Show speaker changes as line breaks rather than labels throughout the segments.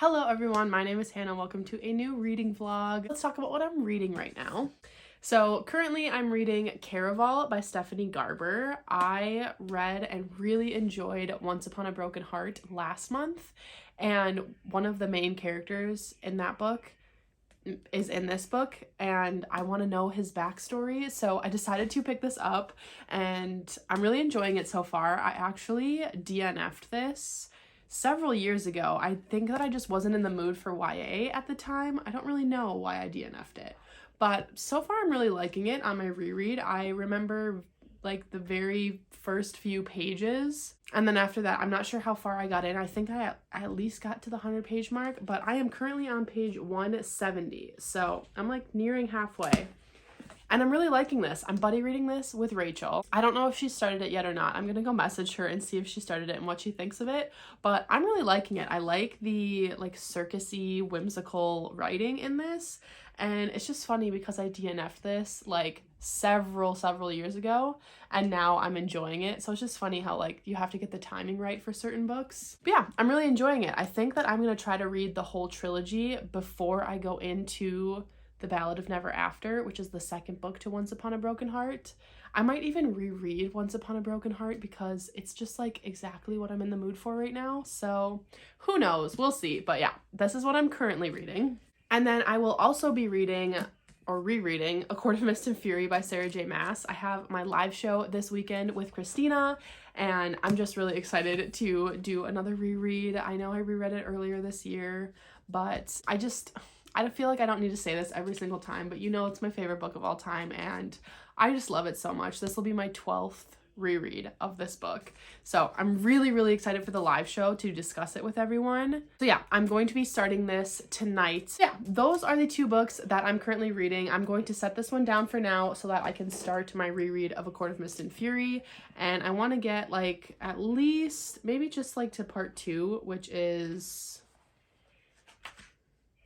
Hello everyone, my name is Hannah. Welcome to a new reading vlog. Let's talk about what I'm reading right now. So currently I'm reading Caraval by Stephanie Garber. I read and really enjoyed Once Upon a Broken Heart last month, and one of the main characters in that book is in this book, and I want to know his backstory, so I decided to pick this up and I'm really enjoying it so far. I actually DNF'd this several years ago. I think that I just wasn't in the mood for YA at the time. I don't really know why I DNF'd it, but so far I'm really liking it on my reread. I remember like the very first few pages, and then after that I'm not sure how far I got in. I think I at least got to the 100-page mark, but I am currently on page 170, so I'm like nearing halfway. And I'm really liking this. I'm buddy reading this with Rachel. I don't know if she started it yet or not. I'm gonna go message her and see if she started it and what she thinks of it. But I'm really liking it. I like the like circusy, whimsical writing in this. And it's just funny because I DNF'd this like several years ago, and now I'm enjoying it. So it's just funny how like you have to get the timing right for certain books. But yeah, I'm really enjoying it. I think that I'm gonna try to read the whole trilogy before I go into The Ballad of Never After, which is the second book to Once Upon a Broken Heart. I might even reread Once Upon a Broken Heart because it's just like exactly what I'm in the mood for right now. So who knows? We'll see. But yeah, this is what I'm currently reading. And then I will also be reading or rereading A Court of Mist and Fury by Sarah J. Maas. I have my live show this weekend with Christina, and I'm just really excited to do another reread. I know I reread it earlier this year, but I feel like I don't need to say this every single time, but you know it's my favorite book of all time, and I just love it so much. This will be my 12th reread of this book. So I'm really excited for the live show to discuss it with everyone. So yeah, I'm going to be starting this tonight. Yeah, those are the two books that I'm currently reading. I'm going to set this one down for now so that I can start my reread of A Court of Mist and Fury. And I want to get like at least maybe just like to part 2, which is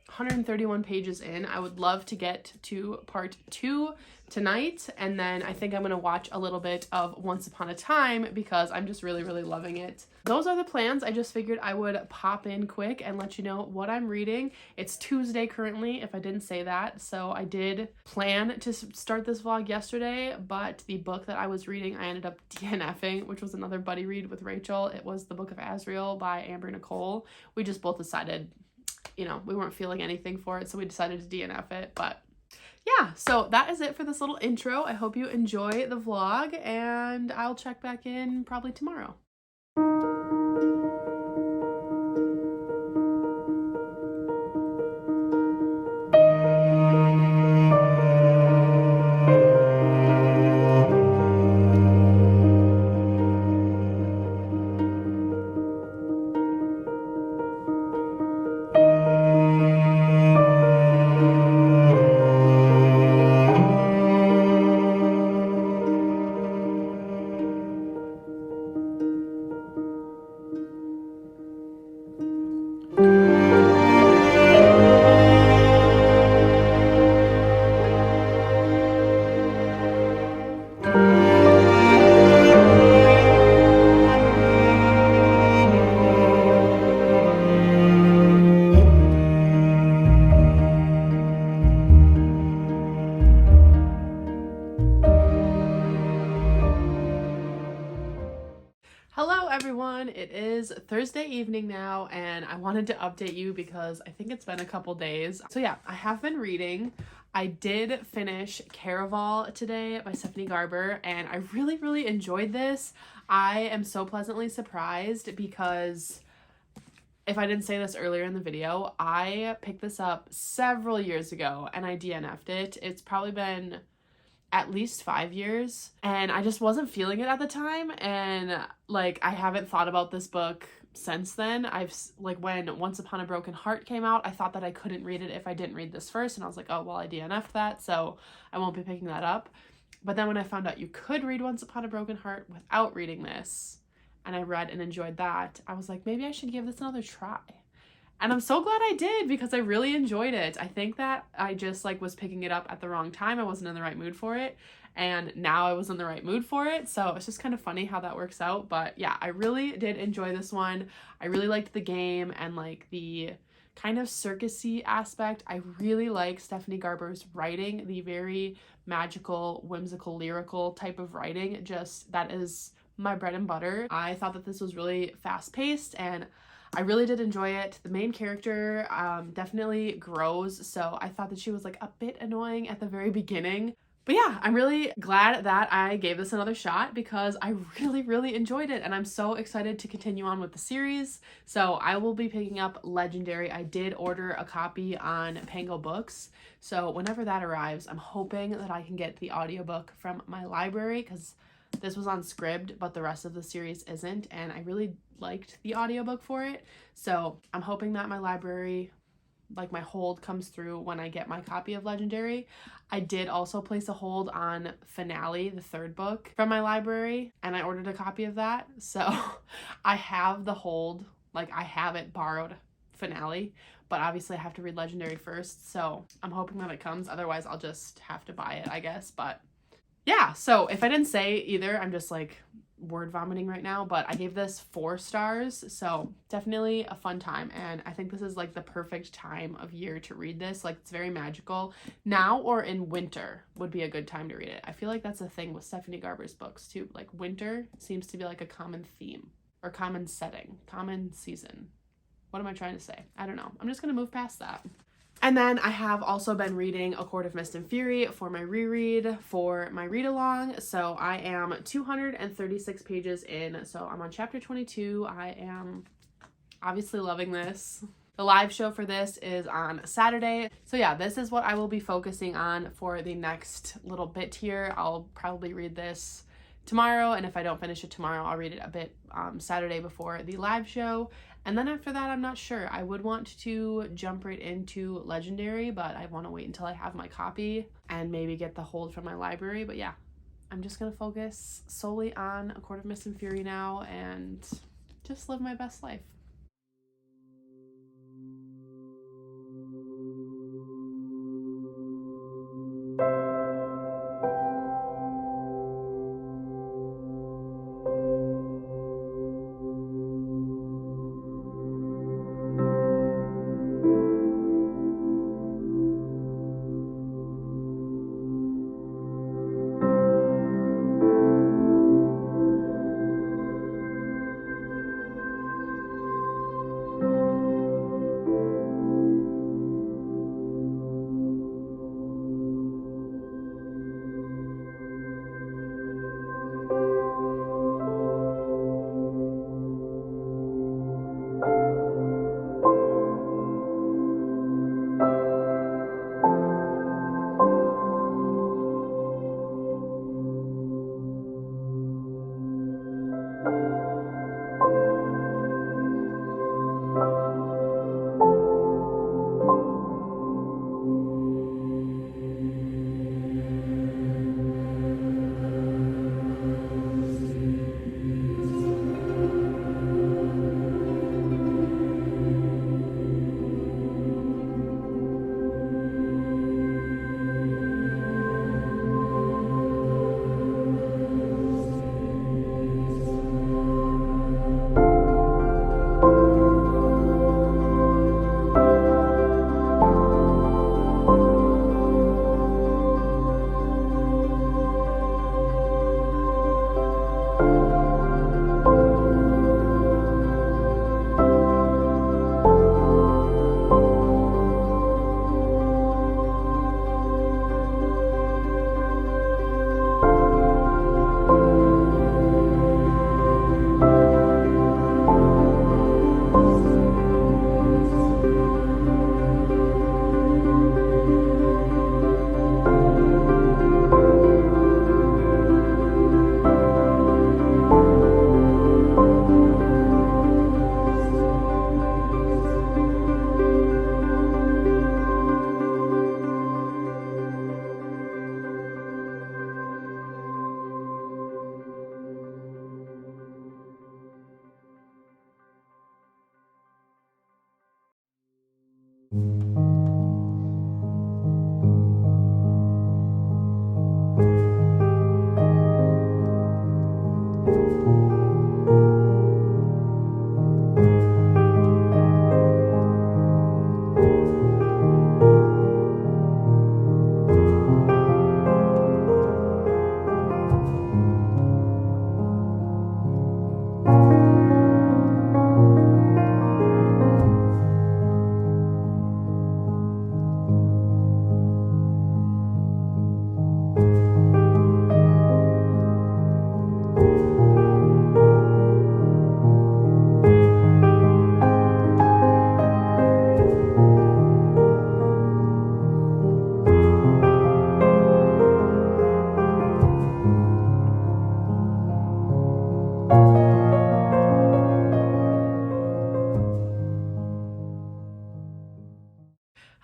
131 pages in. I would love to get to part 2 tonight, and then I think I'm gonna watch a little bit of Once Upon a Time because I'm just really loving it. Those are the plans. I just figured I would pop in quick and let you know what I'm reading. It's Tuesday currently, if I didn't say that, so I did plan to start this vlog yesterday, but the book that I was reading I ended up DNFing, which was another buddy read with Rachel. It was The Book of Azrael by Amber Nicole. We just both decided, you know, we weren't feeling anything for it, so we decided to DNF it. But yeah, so that is it for this little intro. I hope you enjoy the vlog, and I'll check back in probably tomorrow. Hello everyone, it is Thursday evening now, and I wanted to update you because I think it's been a couple days. So yeah, I have been reading. I did finish Caraval today by Stephanie Garber, and I really enjoyed this. I am so pleasantly surprised because if I didn't say this earlier in the video, I picked this up several years ago and I DNF'd it. It's probably been at least 5 years, and I just wasn't feeling it at the time, and like I haven't thought about this book since then. I've like when Once Upon a Broken Heart came out, I thought that I couldn't read it if I didn't read this first, and I was like, oh well, I DNF'd that, so I won't be picking that up. But then when I found out you could read Once Upon a Broken Heart without reading this, and I read and enjoyed that, I was like, maybe I should give this another try. And I'm so glad I did because I really enjoyed it. I think that I just like was picking it up at the wrong time. I wasn't in the right mood for it. And now I was in the right mood for it. So it's just kind of funny how that works out. But yeah, I really did enjoy this one. I really liked the game and like the kind of circusy aspect. I really like Stephanie Garber's writing, the very magical, whimsical, lyrical type of writing. Just that is my bread and butter. I thought that this was really fast-paced and I really did enjoy it. The main character definitely grows, so I thought that she was like a bit annoying at the very beginning. But yeah, I'm really glad that I gave this another shot because I really enjoyed it and I'm so excited to continue on with the series. So I will be picking up Legendary. I did order a copy on Pango Books. So whenever that arrives, I'm hoping that I can get the audiobook from my library because this was on Scribd, but the rest of the series isn't. And I really liked the audiobook for it. So I'm hoping that my library, like my hold, comes through when I get my copy of Legendary. I did also place a hold on Finale, the third book, from my library, and I ordered a copy of that. So I have the hold, like I have it borrowed, Finale, but obviously I have to read Legendary first. So I'm hoping that it comes. Otherwise I'll just have to buy it, I guess. But yeah, so if I didn't say either, I'm just like word vomiting right now, but I gave this 4 stars, so definitely a fun time, and I think this is like the perfect time of year to read this. Like, it's very magical. Now or in winter would be a good time to read it. I feel like that's a thing with Stephanie Garber's books too. Like, winter seems to be like a common theme or common setting, common season. What am I trying to say? I don't know. I'm just gonna move past that. And then I have also been reading A Court of Mist and Fury for my reread, for my read-along. So I am 236 pages in, so I'm on chapter 22. I am obviously loving this. The live show for this is on Saturday. So yeah, this is what I will be focusing on for the next little bit here. I'll probably read this tomorrow, and if I don't finish it tomorrow, I'll read it a bit Saturday before the live show. And then after that, I'm not sure. I would want to jump right into Legendary, but I want to wait until I have my copy and maybe get the hold from my library. But yeah, I'm just going to focus solely on A Court of Mist and Fury now and just live my best life.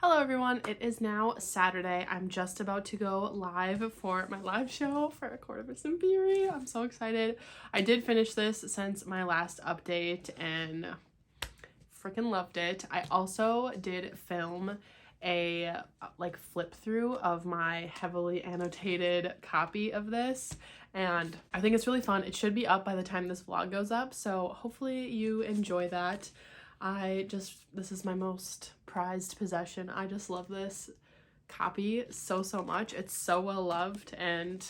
Hello everyone, it is now Saturday. I'm just about to go live for my live show for A Court of a Theory. I'm so excited. I did finish this since my last update and freaking loved it. I also did film a flip through of my heavily annotated copy of this, and I think it's really fun. It should be up by the time this vlog goes up, so hopefully you enjoy that. This is my most prized possession. I just love this copy so much. It's so well loved, and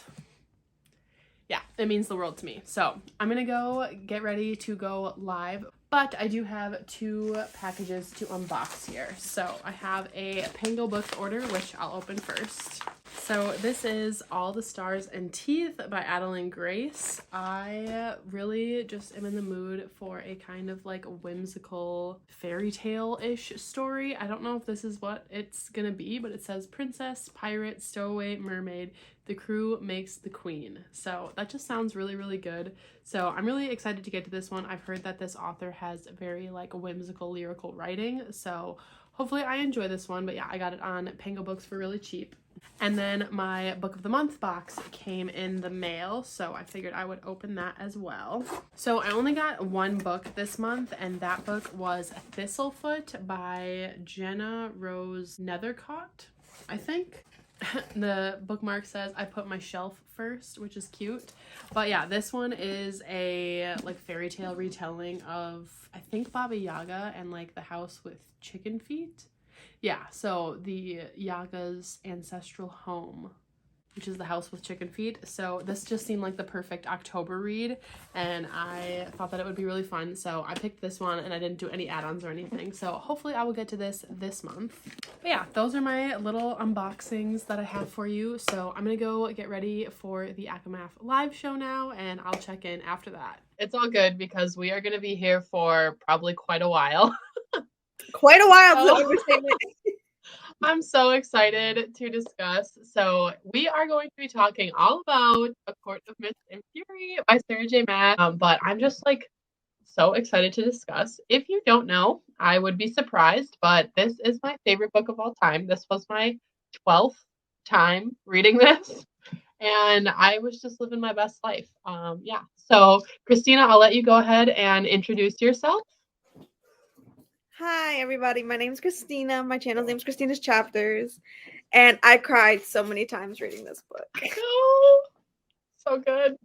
yeah, it means the world to me. So I'm gonna go get ready to go live, but I do have 2 packages to unbox here. So I have a Pango Books order, which I'll open first. So this is All the Stars and Teeth by Adeline Grace. I really just am in the mood for a kind of like whimsical fairy tale-ish story. I don't know if this is what it's gonna be, but it says princess, pirate, stowaway, mermaid, the crew makes the queen. So that just sounds really good. So I'm really excited to get to this one. I've heard that this author has very like whimsical lyrical writing, so hopefully I enjoy this one. But yeah, I got it on Pango Books for really cheap. And then my book of the month box came in the mail, so I figured I would open that as well. So I only got 1 book this month, and that book was Thistlefoot by Jenna Rose Nethercott, I think. The bookmark says I put my shelf first, which is cute. But yeah, this one is a like fairy tale retelling of, I think, Baba Yaga and like the house with chicken feet. Yeah, so the Yaga's ancestral home, which is the house with chicken feet. So this just seemed like the perfect October read, and I thought that it would be really fun. So I picked this one, and I didn't do any add-ons or anything. So hopefully I will get to this month. But yeah, those are my little unboxings that I have for you. So I'm gonna go get ready for the acomaf live show now, and I'll check in after that. It's all good because we are gonna be here for probably quite a while.
Quite a while.
I'm so excited to discuss. So we are going to be talking all about A Court of Mist and Fury by Sarah J. Maas. But I'm just like so excited to discuss. If you don't know, I would be surprised, but this is my favorite book of all time. This was my 12th time reading this, and I was just living my best life. Yeah. So Christina, I'll let you go ahead and introduce yourself.
Hi, everybody. My name's Christina. My channel's name's Christina's Chapters. And I cried so many times reading this book.
Oh, so good.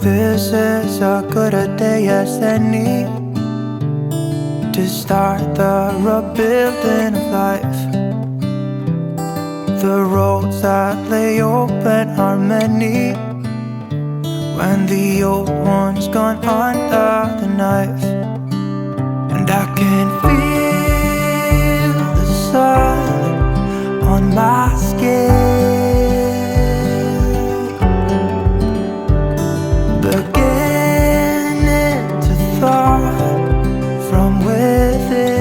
This is as good a day as any to start the rebuilding of life. The roads that lay open are many when the old one's gone under the knife. And I can feel the sun on my skin, beginning to thaw from within.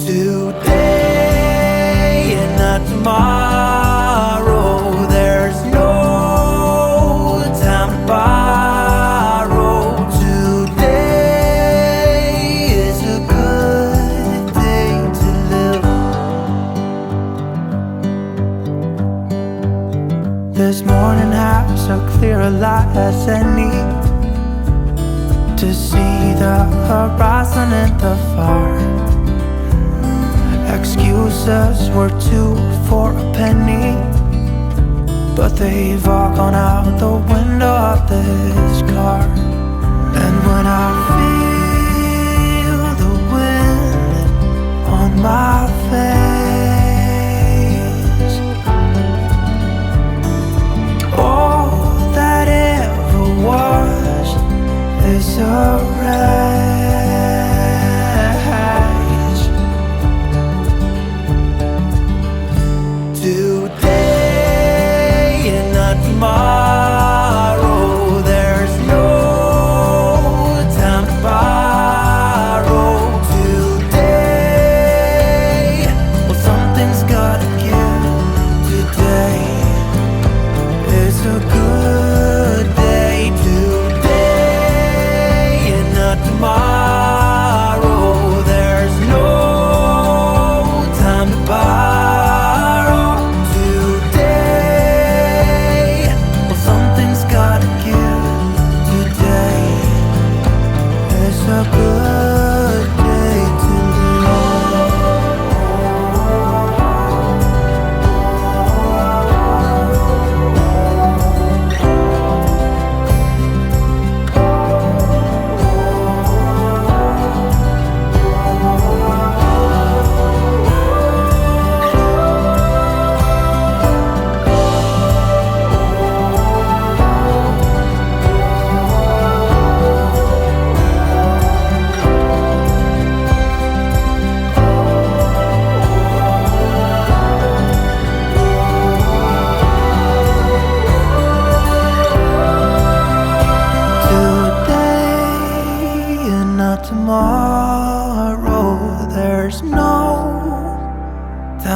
Today and not tomorrow, there's no time to borrow. Today is a good day to live. This morning has so clear a light as any to see the horizon in the far. Excuses were 2 for a penny, but they've all gone out the window of this car. And when I feel the wind on my face, all that ever was is a wreck. Today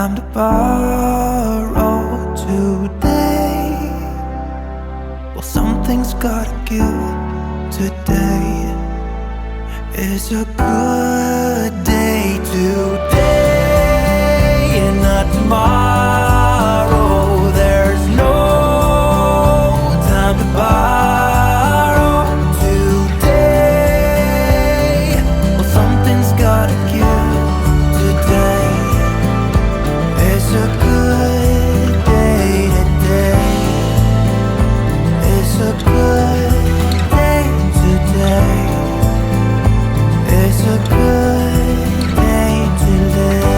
time to borrow today. Well, something's gotta give today. It's a good day today and not tomorrow. There's no time to borrow today. Well, something's gotta give today. It's a good day today. It's a good day today. It's a good day to live.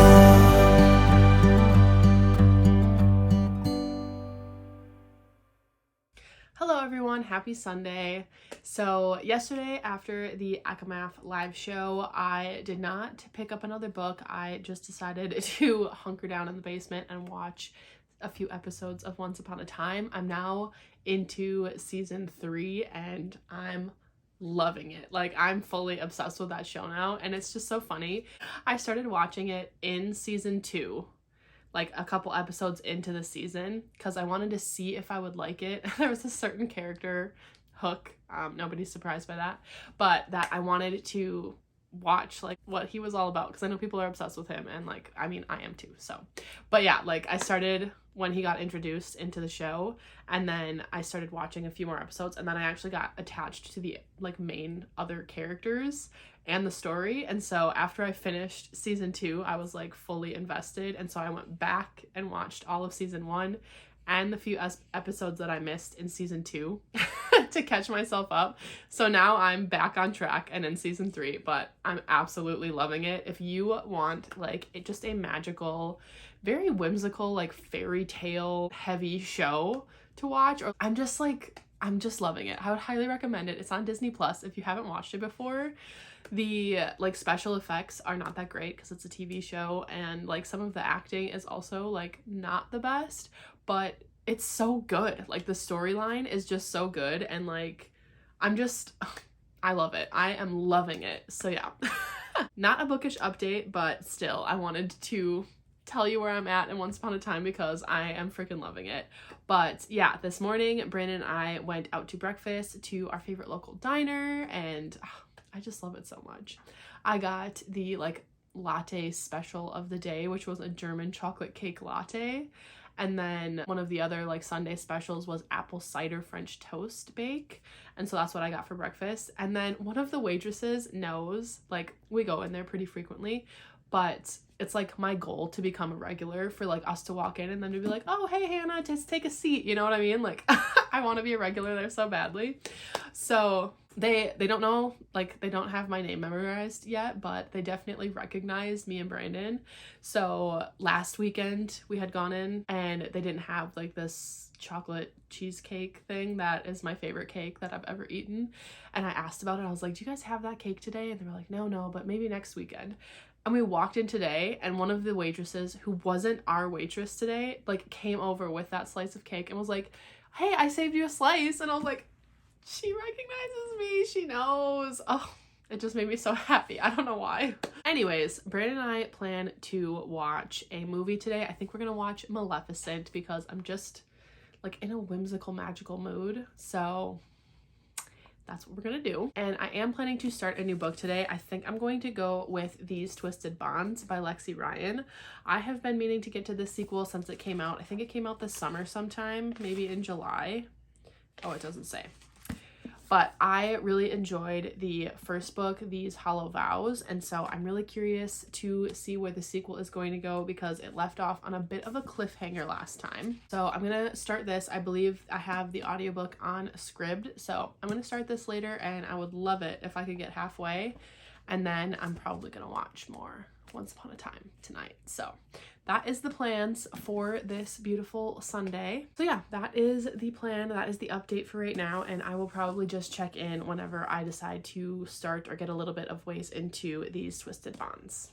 Hello everyone, happy Sunday. So yesterday after the acomaf live show, I did not pick up another book. I just decided to hunker down in the basement and watch a few episodes of Once Upon a Time. I'm now into season 3 and I'm loving it. Like, I'm fully obsessed with that show now, and it's just so funny. I started watching it in season 2, like a couple episodes into the season, because I wanted to see if I would like it. There was a certain character, Hook, nobody's surprised by that, but that I wanted to watch like what he was all about, because I know people are obsessed with him, and like, I mean, I am too. So, but yeah, like I started when he got introduced into the show, and then I started watching a few more episodes, and then I actually got attached to the like main other characters and the story. And so after I finished season 2, I was like fully invested, and so I went back and watched all of season 1 and the few episodes that I missed in season 2 to catch myself up. So now I'm back on track and in season 3, but I'm absolutely loving it. If you want like just a magical, very whimsical, like fairy tale heavy show to watch, or I'm just loving it. I would highly recommend it. It's on Disney Plus if you haven't watched it before. The like special effects are not that great because it's a TV show, and like some of the acting is also like not the best, but it's so good. Like the storyline is just so good, and like I love it. I am loving it. So yeah. Not a bookish update, but still I wanted to tell you where I'm at in Once Upon a Time because I am freaking loving it. But yeah, this morning Brandon and I went out to breakfast to our favorite local diner, and I just love it so much. I got the like latte special of the day, which was a German chocolate cake latte. And then one of the other like Sunday specials was apple cider French toast bake. And so that's what I got for breakfast. And then one of the waitresses knows, like we go in there pretty frequently, but it's like my goal to become a regular, for like us to walk in and then to be like, oh, hey, Hannah, just take a seat. You know what I mean? Like I want to be a regular there so badly. So they don't know, like they don't have my name memorized yet, but they definitely recognize me and Brandon. So last weekend we had gone in and they didn't have like this chocolate cheesecake thing that is my favorite cake that I've ever eaten. And I asked about it. I was like, do you guys have that cake today? And they were like, no, but maybe next weekend. And we walked in today, and one of the waitresses, who wasn't our waitress today, like came over with that slice of cake and was like, hey, I saved you a slice. And I was like, she recognizes me. She knows. Oh, it just made me so happy. I don't know why. Anyways, Brandon and I plan to watch a movie today. I think we're going to watch Maleficent because I'm just like in a whimsical, magical mood. So that's what we're gonna do. And I am planning to start a new book today. I think I'm going to go with These Twisted Bonds by Lexi Ryan. I have been meaning to get to this sequel since it came out. I think it came out this summer sometime, maybe in July. Oh, it doesn't say. But I really enjoyed the first book, These Hollow Vows, and so I'm really curious to see where the sequel is going to go because it left off on a bit of a cliffhanger last time. So I'm gonna start this. I believe I have the audiobook on Scribd, so I'm gonna start this later, and I would love it if I could get halfway, and then I'm probably gonna watch more Once Upon a Time tonight. So that is the plans for this beautiful Sunday. So yeah, that is the plan. That is the update for right now. And I will probably just check in whenever I decide to start or get a little bit of ways into These Twisted Bonds.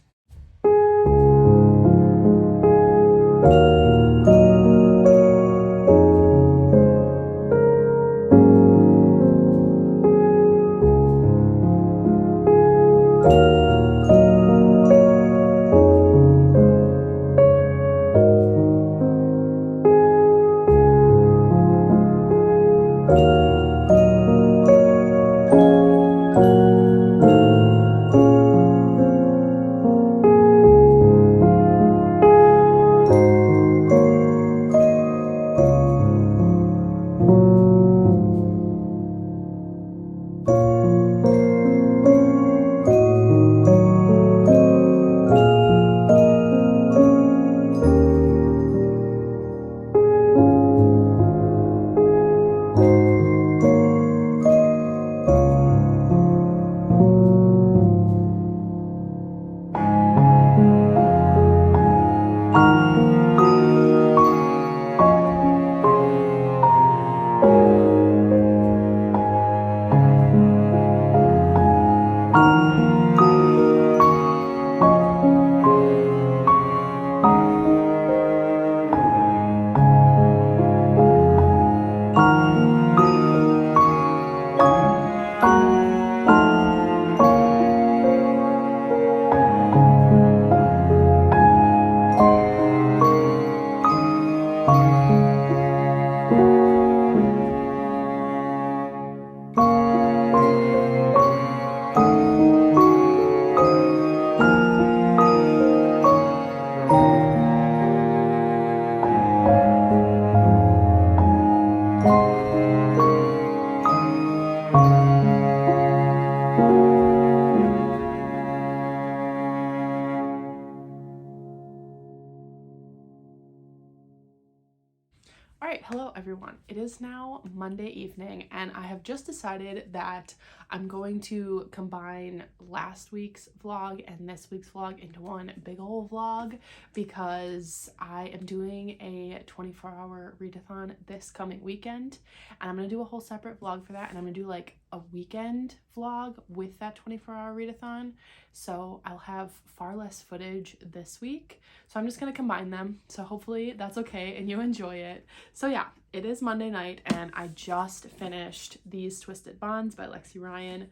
All right, hello everyone. It is now Monday evening and I have just decided that I'm going to combine last week's vlog and this week's vlog into one big old vlog because I am doing a 24-hour readathon this coming weekend, and I'm going to do a whole separate vlog for that, and I'm going to do like a weekend vlog with that 24-hour readathon. So I'll have far less footage this week. So I'm just going to combine them. So hopefully that's okay and you enjoy it. So yeah, it is Monday night and I just finished These Twisted Bonds by Lexi Ryan.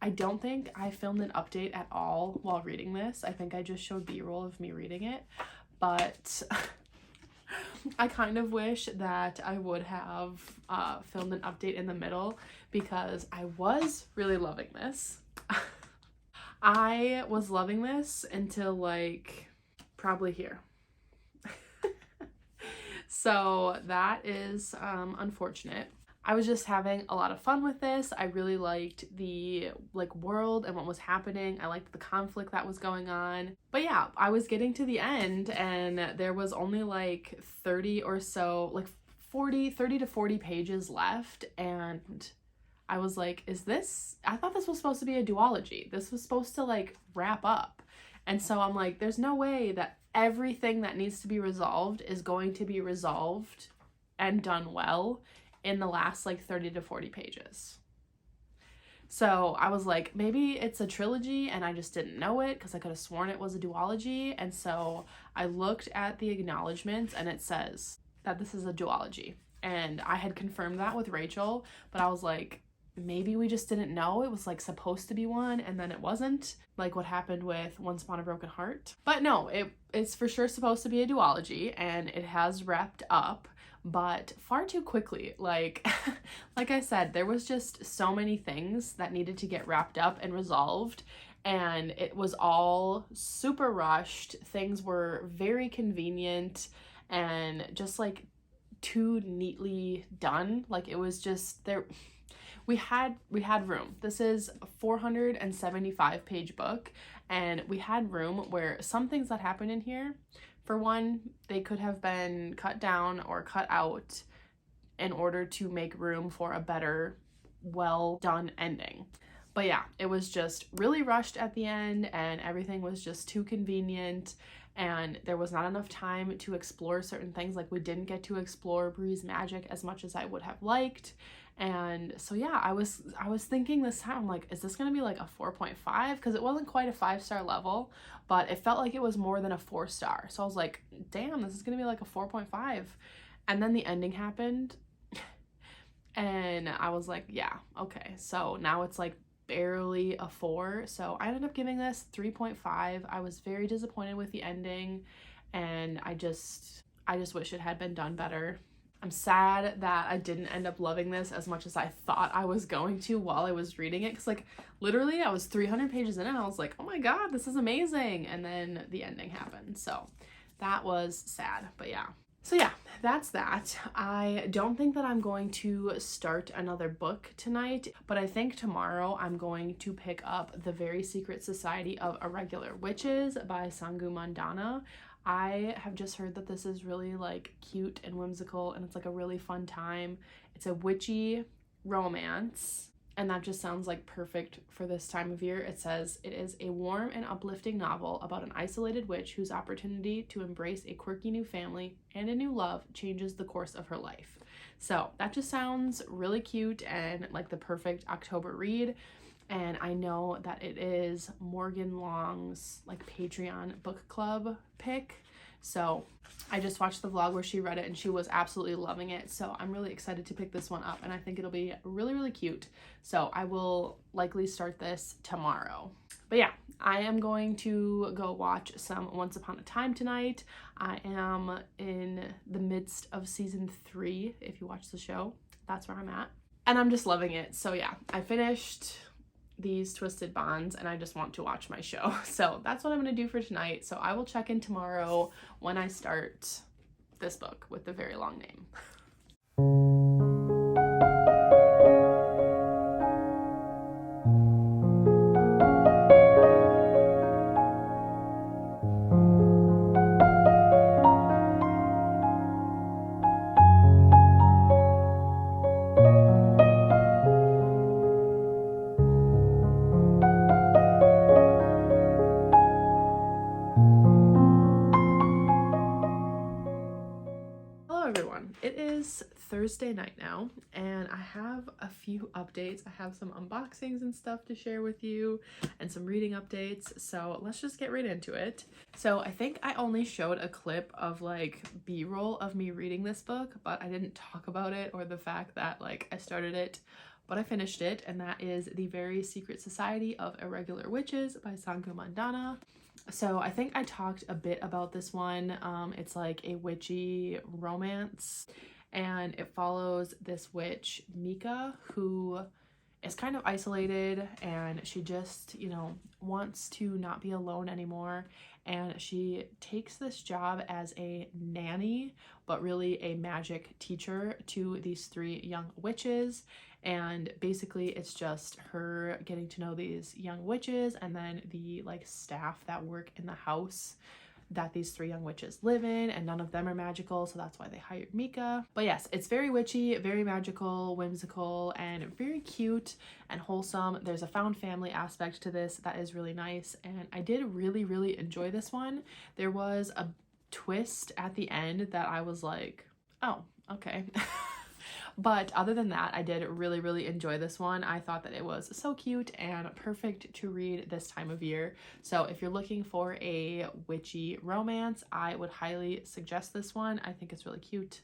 I don't think I filmed an update at all while reading this. I think I just showed B-roll of me reading it, but I kind of wish that I would have filmed an update in the middle because I was really loving this. I was loving this until like probably here. So that is unfortunate. I was just having a lot of fun with this. I really liked the world and what was happening. I liked the conflict that was going on. But yeah, I was getting to the end and there was only like 30 or so, like 30 to 40 pages left, and I was like, I thought this was supposed to be a duology. This was supposed to like wrap up. And so I'm like, there's no way that everything that needs to be resolved is going to be resolved and done well in the last like 30 to 40 pages. So I was like, maybe it's a trilogy and I just didn't know it because I could have sworn it was a duology. And so I looked at the acknowledgements and it says that this is a duology. And I had confirmed that with Rachel, but I was like, maybe we just didn't know it was like supposed to be one and then it wasn't, like what happened with Once Upon a Broken Heart. But no, it's for sure supposed to be a duology and it has wrapped up, but far too quickly. Like I said, there was just so many things that needed to get wrapped up and resolved, and it was all super rushed. Things were very convenient and just like too neatly done. Like it was just there. We had room. This is a 475 page book, and we had room where some things that happen in here, for one, they could have been cut down or cut out in order to make room for a better, well done ending. But yeah, it was just really rushed at the end and everything was just too convenient, and there was not enough time to explore certain things. Like we didn't get to explore Bree's magic as much as I would have liked. And so yeah, I was thinking this time, I'm like, is this gonna be like a 4.5? Because it wasn't quite a 5-star level, but it felt like it was more than a 4-star. So I was like, damn, this is gonna be like a 4.5. And then the ending happened and I was like, yeah, okay, so now it's like barely a 4. So I ended up giving this 3.5. I was very disappointed with the ending, and I just wish it had been done better. I'm sad that I didn't end up loving this as much as I thought I was going to while I was reading it, because like literally I was 300 pages in and I was like, oh my god, this is amazing, and then the ending happened. So that was sad. But yeah, so yeah, that's that. I don't think that I'm going to start another book tonight, but I think tomorrow I'm going to pick up The Very Secret Society of Irregular Witches by Sangu Mandana. I have just heard that this is really like cute and whimsical, and it's like a really fun time. It's a witchy romance, and that just sounds like perfect for this time of year. It says it is a warm and uplifting novel about an isolated witch whose opportunity to embrace a quirky new family and a new love changes the course of her life. So that just sounds really cute and like the perfect October read. And I know that it is Morgan Long's like Patreon book club pick. So I just watched the vlog where she read it and she was absolutely loving it. So I'm really excited to pick this one up, and I think it'll be really, really cute. So I will likely start this tomorrow. But yeah, I am going to go watch some Once Upon a Time tonight. I am in the midst of season 3. If you watch the show, that's where I'm at. And I'm just loving it. So yeah, I finished These Twisted Bonds and I just want to watch my show. So that's what I'm going to do for tonight. So I will check in tomorrow when I start this book with the very long name. everyone, it is Thursday night now and I have a few updates. I have some unboxings and stuff to share with you and some reading updates, so let's just get right into it. So I think I only showed a clip of like b-roll of me reading this book, but I didn't talk about it or the fact that like I started it but I finished it, and that is The Very Secret Society of Irregular Witches by Sangu Mandana. So I think I talked a bit about this one. It's like a witchy romance, and it follows this witch, Mika, who is kind of isolated, and she just, you know, wants to not be alone anymore. And she takes this job as a nanny, but really a magic teacher to these 3 young witches. And basically it's just her getting to know these young witches and then the like staff that work in the house that these 3 young witches live in, and none of them are magical, so that's why they hired Mika. But yes, it's very witchy, very magical, whimsical, and very cute and wholesome. There's a found family aspect to this that is really nice, and I did really enjoy this one. There was a twist at the end that I was like, oh, okay. But other than that, I did really enjoy this one. I thought that it was so cute and perfect to read this time of year. So if you're looking for a witchy romance, I would highly suggest this one. I think it's really cute.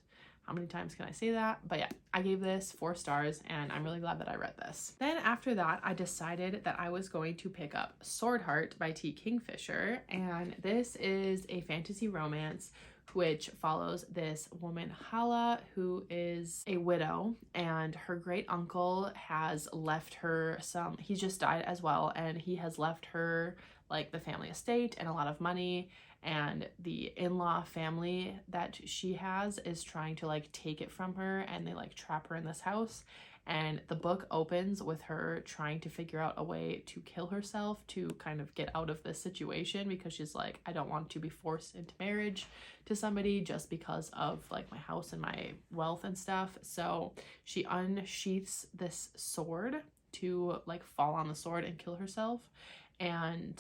How many times can I say that? But yeah, I gave this 4 stars and I'm really glad that I read this. Then after that, I decided that I was going to pick up Sword Heart by Kingfisher, and this is a fantasy romance which follows this woman, Hala, who is a widow, and her great uncle has left her some, he just died as well, and he has left her like the family estate and a lot of money, and the in-law family that she has is trying to like take it from her, and they like trap her in this house. And the book opens with her trying to figure out a way to kill herself to kind of get out of this situation, because she's like, I don't want to be forced into marriage to somebody just because of like my house and my wealth and stuff. So she unsheaths this sword to like fall on the sword and kill herself, and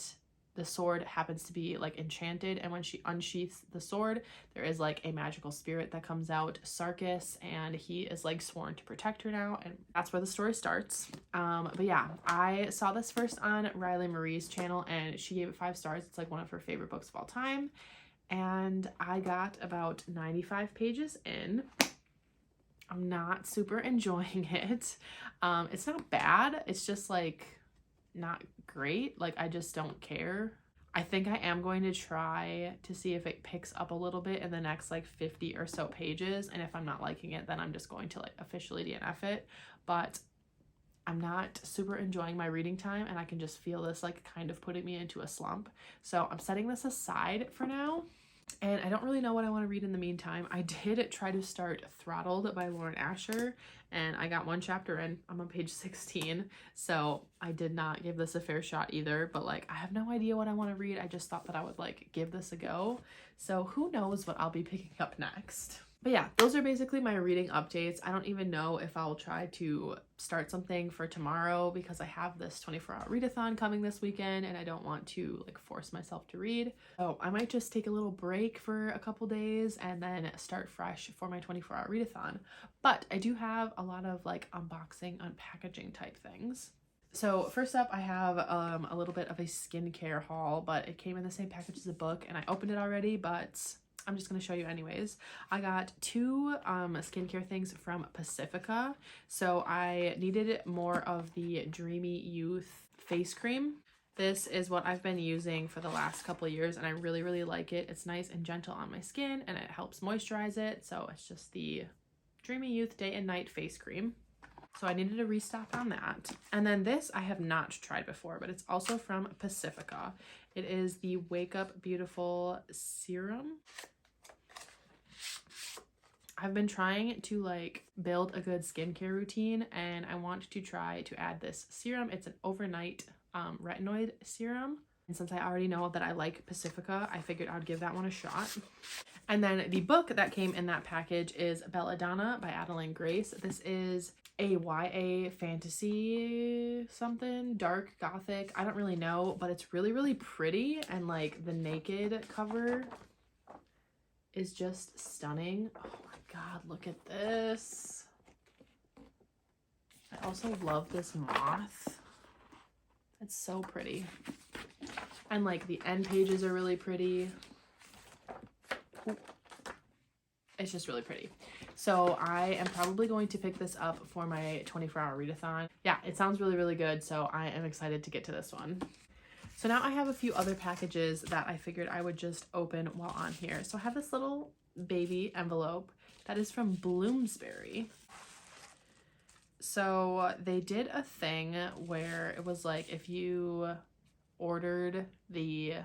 the sword happens to be like enchanted, and when she unsheaths the sword, there is like a magical spirit that comes out, Sarkis, and he is like sworn to protect her now, and that's where the story starts. But yeah, I saw this first on Riley Marie's channel and she gave it 5 stars. It's like one of her favorite books of all time, and I got about 95 pages in. I'm not super enjoying it. It's not bad, it's just like not great. Like, I just don't care. I think I am going to try to see if it picks up a little bit in the next like 50 or so pages, and if I'm not liking it, then I'm just going to like officially DNF it. But I'm not super enjoying my reading time, and I can just feel this like kind of putting me into a slump, so I'm setting this aside for now. And I don't really know what I want to read in the meantime. I did try to start Throttled by Lauren Asher, and I got 1 chapter in. I'm on page 16, so I did not give this a fair shot either, but like I have no idea what I want to read. I just thought that I would like give this a go, so who knows what I'll be picking up next. But yeah, those are basically my reading updates. I don't even know if I'll try to start something for tomorrow, because I have this 24-hour readathon coming this weekend and I don't want to like force myself to read. So I might just take a little break for a couple days and then start fresh for my 24-hour readathon. But I do have a lot of like unboxing, unpackaging type things. So first up, I have a little bit of a skincare haul, but it came in the same package as a book, and I opened it already, but I'm just going to show you anyways. I got 2 skincare things from Pacifica. So I needed more of the Dreamy Youth face cream. This is what I've been using for the last couple of years, and I really like it. It's nice and gentle on my skin, and it helps moisturize it. So it's just the Dreamy Youth Day and Night face cream. So I needed a restock on that. And then this I have not tried before, but it's also from Pacifica. It is the Wake Up Beautiful Serum. I've been trying to like build a good skincare routine, and I want to try to add this serum. It's an overnight retinoid serum. And since I already know that I like Pacifica, I figured I'd give that one a shot. And then the book that came in that package is Belladonna by Adeline Grace. This is a YA fantasy something, dark gothic. I don't really know, but it's really pretty, and like the naked cover is just stunning. Oh my god, look at this. I also love this moth. It's so pretty. And like the end pages are really pretty. Ooh. It's just really pretty. So I am probably going to pick this up for my 24-hour readathon. Yeah, it sounds really, really good. So I am excited to get to this one. So now I have a few other packages that I figured I would just open while on here. So I have this little baby envelope that is from Bloomsbury. So they did a thing where it was like if you ordered the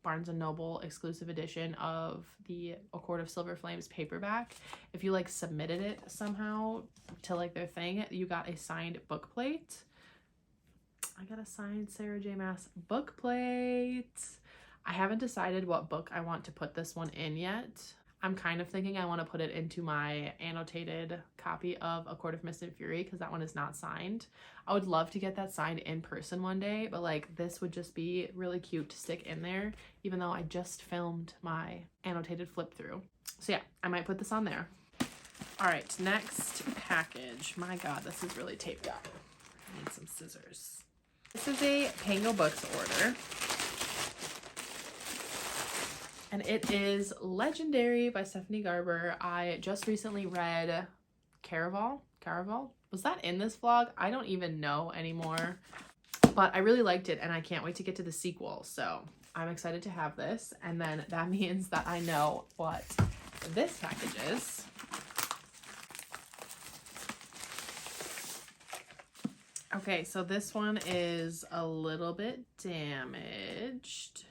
Barnes & Noble exclusive edition of the A Court of Silver Flames paperback, if you like submitted it somehow to like their thing, you got a signed book plate. I got a signed Sarah J. Maas book plate. I haven't decided what book I want to put this one in yet. I'm kind of thinking I want to put it into my annotated copy of A Court of Mist and Fury because that one is not signed. I would love to get that signed in person one day, but like this would just be really cute to stick in there, even though I just filmed my annotated flip through. So yeah, I might put this on there. All right, next package. My god, this is really taped up. I need some scissors. This is a Pango Books order. And it is Legendary by Stephanie Garber. I just recently read Caraval. Was that in this vlog? I don't even know anymore. But I really liked it and I can't wait to get to the sequel. So I'm excited to have this. And then that means that I know what this package is. Okay, so this one is a little bit damaged,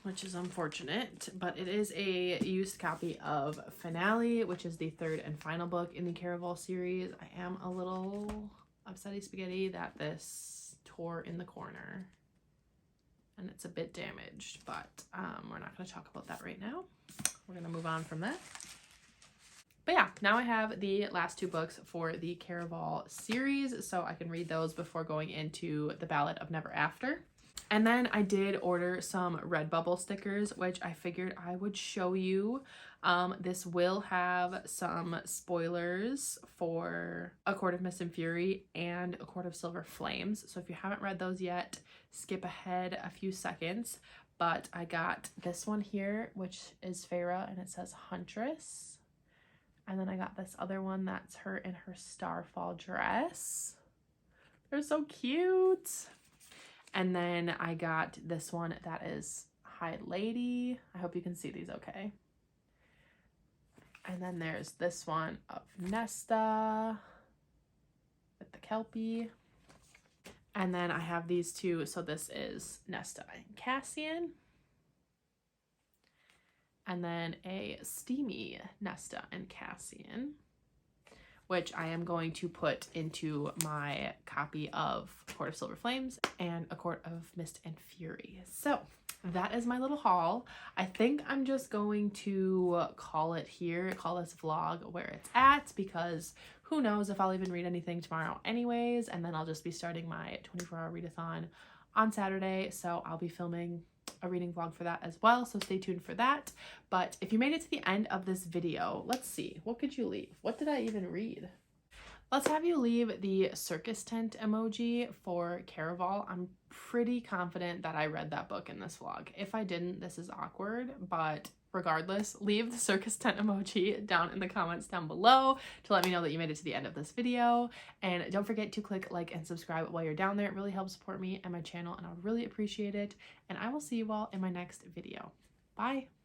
which is unfortunate, but it is a used copy of Finale, which is the third and final book in the Caraval series. I am a little upsetty spaghetti that this tore in the corner and it's a bit damaged, but we're not going to talk about that right now. We're going to move on from that. But yeah, now I have the last two books for the Caraval series, so I can read those before going into The Ballad of Never After. And then I did order some Redbubble stickers, which I figured I would show you. This will have some spoilers for A Court of Mist and Fury and A Court of Silver Flames. So if you haven't read those yet, skip ahead a few seconds. But I got this one here, which is Feyre, and it says Huntress. And then I got this other one that's her in her Starfall dress. They're so cute. And then I got this one that is High Lady. I hope you can see these okay. And then there's this one of Nesta with the Kelpie. And then I have these two. So this is Nesta and Cassian. And then a steamy Nesta and Cassian, which I am going to put into my copy of A Court of Silver Flames and A Court of Mist and Fury. So that is my little haul. I think I'm just going to call it here, call this vlog where it's at, because who knows if I'll even read anything tomorrow anyways, and then I'll just be starting my 24-hour readathon on Saturday, so I'll be filming a reading vlog for that as well, so stay tuned for that. But if you made it to the end of this video, let's see, what could you leave? What did I even read? Let's have you leave the circus tent emoji for Caraval. I'm pretty confident that I read that book in this vlog. If I didn't, this is awkward, but regardless, leave the circus tent emoji down in the comments down below to let me know that you made it to the end of this video. And don't forget to click like and subscribe while you're down there. It really helps support me and my channel, and I would really appreciate it. And I will see you all in my next video. Bye!